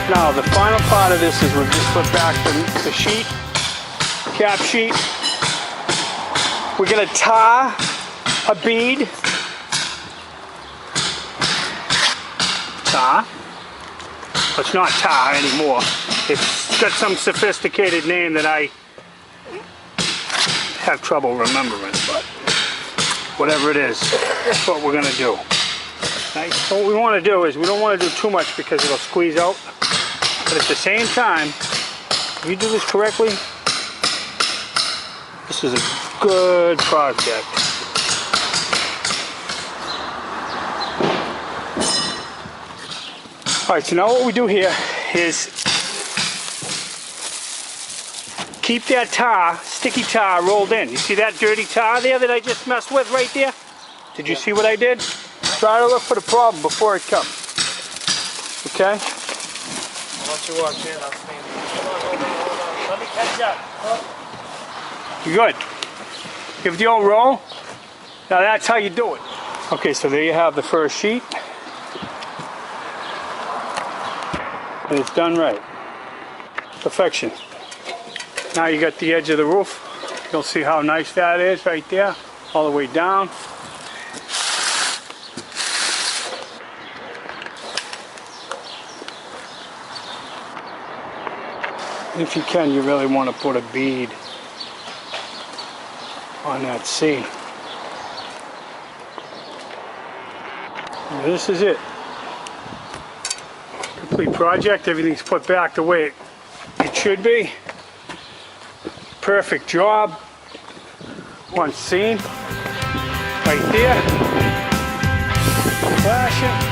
Now the final part of this is we've just put back the sheet, cap sheet. We're going to tar a bead. Tar. It's not tar anymore. It's got some sophisticated name that I have trouble remembering, but whatever it is, that's what we're going to do. Right? So what we want to do is we don't want to do too much because it'll squeeze out. But at the same time, if you do this correctly, this is a good project. Alright, so now what we do here is keep that tar, sticky tar, rolled in. You see that dirty tar there that I just messed with right there? Did you see what I did? Try to look for the problem before it comes. Okay? Once you walk in, I'll stand there. Let me catch up. You good? Give it the old roll. Now that's how you do it. Okay, so there you have the first sheet. And it's done right. Perfection. Now you got the edge of the roof. You'll see how nice that is right there. All the way down. If you can, you really want to put a bead on that seam. And this is it. Complete project. Everything's put back the way it should be. Perfect job. One seam right there. Flashing.